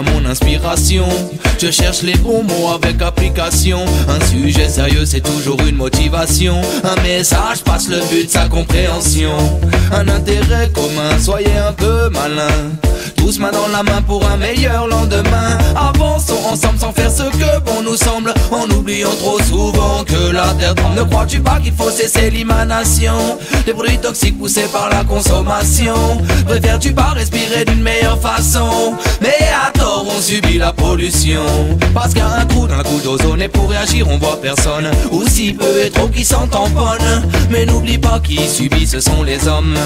devient mon inspiration. Je cherche les bons mots avec application. Un sujet sérieux c'est toujours une motivation. Un message passe le but de sa compréhension. Un intérêt commun, soyez un peu malin. Tous main dans la main pour un meilleur lendemain. Avançons ensemble sans faire ce que bon nous semble, en oubliant trop souvent que la terre tremble. Ne crois-tu pas qu'il faut cesser l'émanation des produits toxiques poussés par la consommation? Préfères-tu pas respirer d'une meilleure façon? Mais à tort on subit la pollution, parce qu'il y a un trou dans la couche d'ozone, et pour réagir on voit personne, ou si peu et trop qui s'en tamponnent. Mais n'oublie pas qui subit, ce sont les hommes.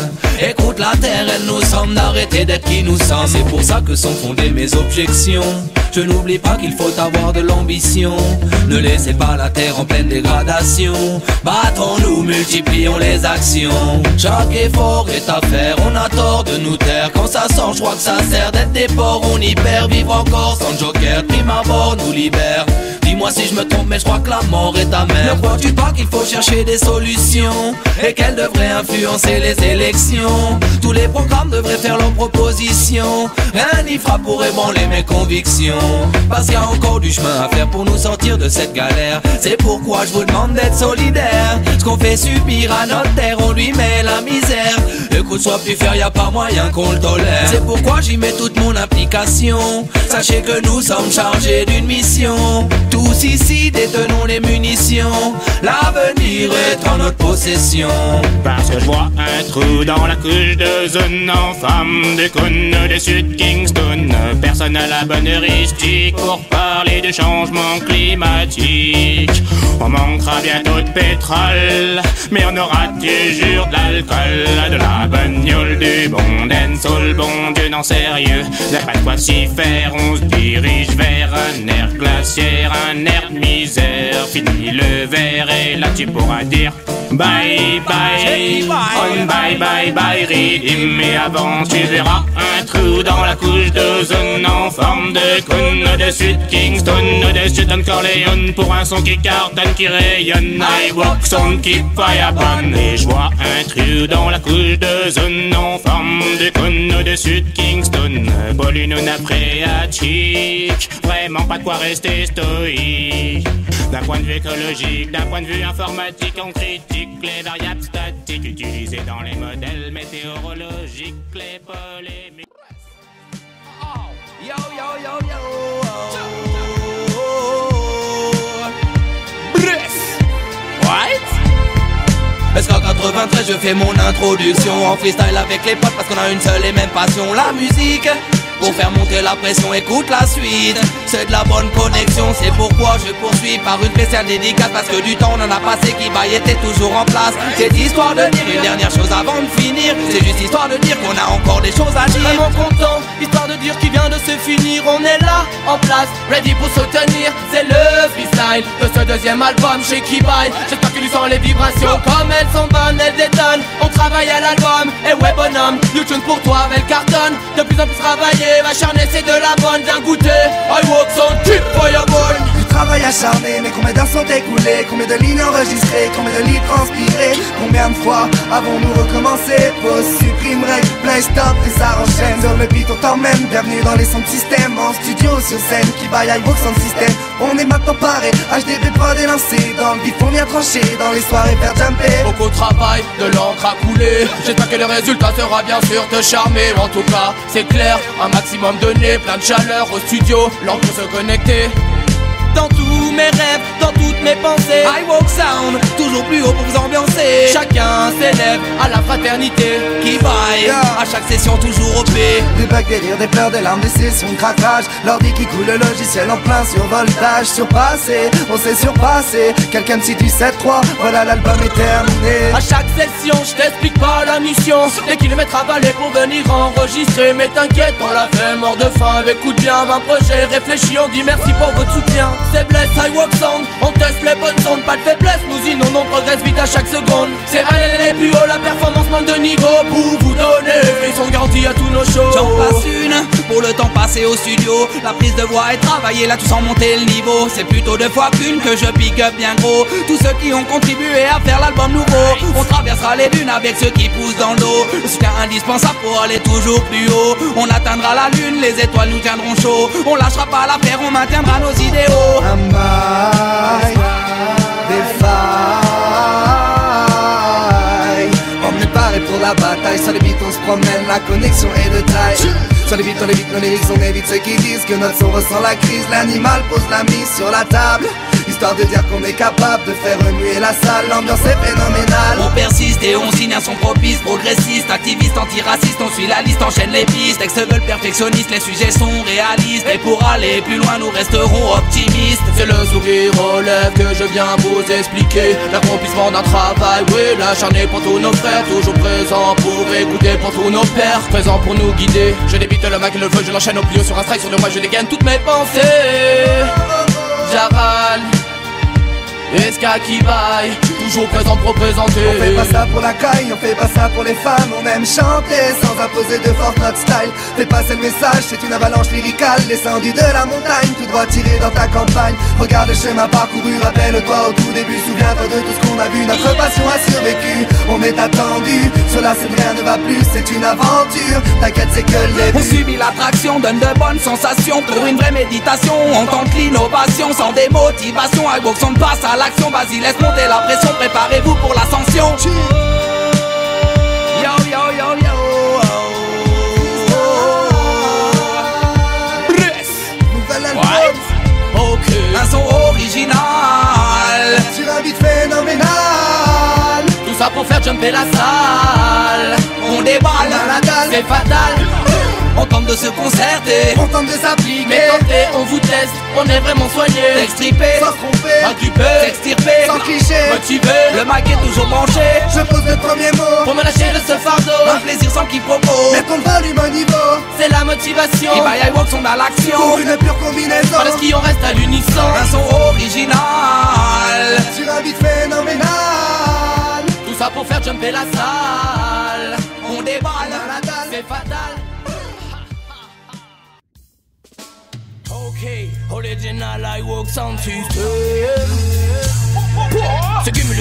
Écoute la terre, elle nous semble d'arrêter d'être qui nous sommes. C'est pour ça que sont fondées mes objections. Je n'oublie pas qu'il faut avoir de l'ambition. Ne laissez pas la terre en pleine dégradation. Battons-nous, multiplions les actions. Chaque effort est à faire, on a tort de nous taire. Quand ça sort, je crois que ça sert d'être des porcs. On y perd, vivre encore sans joker. Prime abord nous libère. Dis-moi si je me trompe, mais je crois que la mort est amère. Ne crois-tu pas qu'il faut chercher des solutions, et qu'elles devraient influencer les élections? Tous les programmes devraient faire leurs propositions. Rien n'y fera pour ébranler mes convictions, parce qu'il y a encore du chemin à faire pour nous sortir de cette galère. C'est pourquoi je vous demande d'être solidaire. Ce qu'on fait subir à notre terre, on lui met la misère. Écoute, sois plus fier, y a pas moyen qu'on le tolère. C'est pourquoi j'y mets toute mon implication. Sachez que nous sommes chargés d'une mission. Tous ici détenons les munitions. L'avenir est en notre possession. Parce que je vois un trou dans la couche d'ozone en forme de cône de Sud Kingston. Personne n'a la bonne heuristique pour parler de changement climatique. On manquera bientôt de pétrole, mais on aura toujours de l'alcool, de la bagnole, du bon dancehall. Bon Dieu, non sérieux, y'a pas de quoi s'y faire. On se dirige vers un air glaciaire, un air de misère. Fini le verre et là tu pourras dire bye bye, on bye bye bye rythme. Mais avant tu verras un trou dans la couche d'ozone en forme de cône de Sud Kingston, de Sud Corleone, pour un son qui cartonne, qui rayonne. I walk on keep fire burn. Et je vois un trou dans la couche d'ozone en forme de cône de Sud Kingston, Bolune phréatique. Vraiment pas de quoi rester stoïque. D'un point de vue écologique, d'un point de vue informatique, on critique les variables statiques utilisées dans les modèles météorologiques, les polémiques. Yo, yo, yo, yo. Est-ce qu'en 93 je fais mon introduction en freestyle avec les potes, parce qu'on a une seule et même passion, la musique. Pour faire monter la pression, écoute la suite. C'est de la bonne connexion, c'est pourquoi je poursuis par une spéciale dédicace. Parce que du temps on en a passé qui baille était toujours en place. C'est histoire de dire une dernière chose avant de finir. C'est juste histoire de dire qu'on a encore des choses à dire. Vraiment content, histoire de dire qu'il vient de se finir. On est là, en place, ready pour se tenir. C'est le freestyle de ce deuxième album chez Kibai. J'espère que tu sens les vibrations comme elles sont bonnes, elles détonnent. On travaille à l'album, et ouais bonhomme, new tune pour toi, elle cartonne. De plus en plus travaillé, acharné c'est de la bonne, viens goûter. I walk on keep fireball. Du travail acharné, mais combien d'heures sont écoulées? Combien de lignes enregistrées? Combien de litres transpirés? Combien de fois avons-nous recommencé? Pause, supprime, règle, play, stop et ça enchaîne. Sur le beat on t'emmène, bienvenue dans les sons de système. En studio, sur scène, qui baille I walk sans système. On est maintenant paré, HDB prod est lancé. Dans le bif on vient trancher, dans les soirées faire jumper. Beaucoup de travail, de l'encre à couler. J'espère que le résultat sera bien sûr te charmer. En tout cas, c'est clair, un maximum donné, plein de chaleur au studio, l'encre pour se connecter. Dans tous mes rêves, dans toutes mes pensées, I walk sound, toujours plus haut pour vous ambiancer. chacun s'élève à la fraternité. Qui baille, à chaque session toujours au P. Des bugs, des rires, des pleurs, des larmes, des sessions de craquage. L'ordi qui coule, le logiciel en plein survoltage. Surpassé, on s'est surpassé. Quelqu'un me situe 7-3, voilà l'album est terminé. À chaque session, je t'explique pas la mission. Des kilomètres à valer pour venir enregistrer. Mais t'inquiète, on l'a fait mort de faim. Écoute bien, 20 projets réfléchis, on dit merci pour votre soutien. C'est blesse, I walk sound, on teste les bonnes ondes, pas de faiblesse. Nous inondons, on progresse vite à chaque secondes. C'est aller plus haut, la performance manque de niveau pour vous donner. Ils sont garantis à tous nos shows. J'en passe une pour le temps passé au studio. La prise de voix est travaillée là tout sans monter le niveau. C'est plutôt 2 fois qu'une que je pick up bien gros. Tous ceux qui ont contribué à faire l'album nouveau. On traversera les dunes avec ceux qui poussent dans le dos. Le soutien indispensable pour aller toujours plus haut. On atteindra la lune, les étoiles nous tiendront chaud. On lâchera pas l'affaire, on maintiendra nos idéaux. Un bail, des failles. On est paré pour la bataille. Sur les beats on se promène, la connexion est de taille. Sur les beats, nos lyrics, on évite ceux qui disent que notre son ressent la crise. L'animal pose la mise sur la table, histoire de dire qu'on est capable de faire remuer la salle. L'ambiance est phénoménale. On persiste et on signe un son propice. Progressiste, activiste, antiraciste, on suit la liste, enchaîne les pistes. Textes veulent perfectionnistes, les sujets sont réalistes. Et pour aller plus loin, nous resterons optimistes. C'est le sourire aux lèvres que je viens vous expliquer. L'accomplissement d'un travail, oui, l'acharné pour tous nos frères. Toujours présent pour écouter pour tous nos pères. Présent pour nous guider. Je débite le mic et le feu, je l'enchaîne au plus haut sur un strike. Sur le moi je dégaine toutes mes pensées. Jaral, Eska qui baille, toujours présent pour présenter. On fait pas ça pour la caille, on fait pas ça pour les femmes. On aime chanter sans imposer de force notre style. Fais passer le message, c'est une avalanche lyricale. Descendu de la montagne, tout droit tiré dans ta campagne. Regarde le chemin parcouru, rappelle-toi au tout début. Souviens-toi de tout ce qu'on a vu, notre passion a survécu. On est attendu, cela c'est rien ne va plus. C'est une aventure, t'inquiète c'est que le début. On subit l'attraction, donne de bonnes sensations. Pour une vraie méditation, on tente l'innovation. Sans démotivation, iWalk on passe à l'action. Vas-y laisse monter la pression, préparez-vous pour l'ascension. Yo yo yo yo. Nouvel album, Ok. Un son original sur un beat phénoménal. Tout ça pour faire jumper la salle. On déballe, On a la dalle. C'est fatal. on tente de se concerter. On tente de s'appliquer, Mais tentez, on vous teste, on est vraiment soigné. Extriper, sans se tromper, Agrippé, s'extirper, sans cliché. motivé. le mic est toujours branché. Je pose le premier mot, Pour me lâcher de ce fardeau, Un plaisir sans quiproquo. mets ton volume au niveau. c'est la motivation. Et by iWalk on a l'action. Pour une pure combinaison, Par qui on reste à l'unisson. Un son original. sur un beat phénoménal. Tout ça pour faire jumper la salle. On déballe, On a la dalle. C'est fatal. Ok, original iWalk sound system. C'est gimme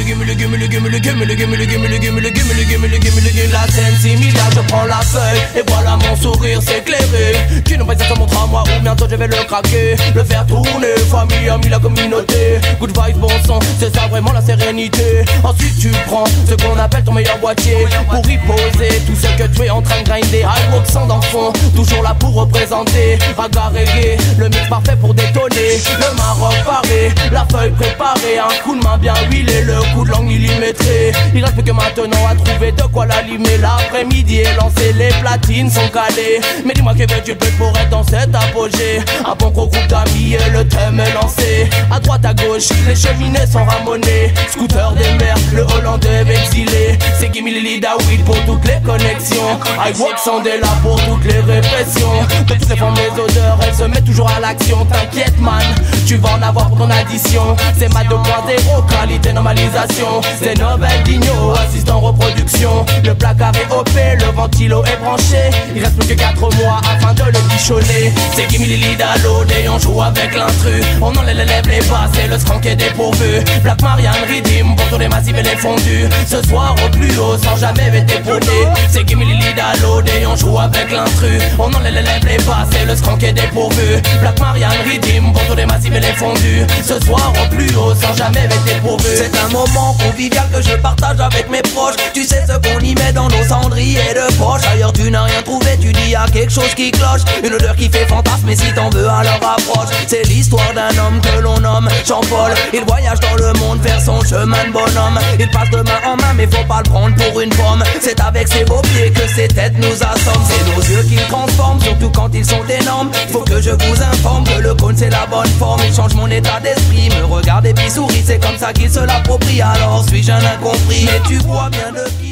la scène similaire, je prends la feuille et voilà mon sourire s'éclairer. Qui nous présente montre à moi ou bientôt je vais le craquer. Le faire tourner, famille, amis, la communauté. Good vibes, bon son, c'est ça vraiment la sérénité. Ensuite tu prends ce qu'on appelle ton meilleur boîtier pour y poser tout ce que tu es en train de grinder. iWalk sound en fond, toujours là pour représenter. Raga reggae, le mix parfait pour détonner. Le Maroc paré, la feuille préparée, un coup de main bien huilé, le coup de langue millimétré. Il reste plus que maintenant à trouver de quoi l'allumer. L'après-midi est lancé, les platines sont calées. Mais dis-moi que veux-tu plus pour être dans cet apogée. Un bon gros groupe d'amis et le thème est lancé. À droite à gauche, les cheminées sont ramonnées. Scooter des mers, le hollandais exilé. C'est Gimme Lida Weed pour toutes les connexions. iWalk Sound est là pour toutes les répressions. De toutes les formes, les odeurs, elle se met toujours à l'action. T'inquiète man, tu vas en avoir pour ton addition. C'est ma 2.0, qualité normalisation. C'est Nobel Digno, assistant reproduction. Le placard est OP, le ventilo est branché. Il reste plus que 4 mois afin de le bichonner. C'est Gimme Lida Load et on joue avec l'intrus. On enlève les lèvres, les basses et le skrank est dépourvu. Black Marianne Redeem pour tous les massifs et les fondus. Ce soir au plus haut sans jamais être épaulé. C'est Gimme Lida Load et on joue avec l'intrus. On enlève les lèvres, les basses et le skrank est dépourvu. Black Marianne Redeem pour tous les massifs et les fondus. Ce soir au plus haut sans jamais être dépourvu. C'est un moment convivial que je partage avec mes proches. Tu sais ce qu'on y met dans nos cendriers de poche. Ailleurs tu n'as rien trouvé, tu dis y'a quelque chose qui cloche. Une odeur qui fait fantasme et si t'en veux alors approche. C'est l'histoire d'un homme que l'on nomme Jean-Paul. Il voyage dans le monde vers son chemin de bonhomme. Il passe de main en main mais faut pas le prendre pour une pomme. C'est avec ses beaux pieds que ses têtes nous assomment. C'est nos yeux qui le transforment, surtout quand ils sont énormes. Faut que je vous informe que le cône c'est la bonne forme. Il change mon état d'esprit, me regarde et puis sourit. C'est comme ça qu'il se l'approprie, alors suis-je un incompris. Mais tu vois bien de qui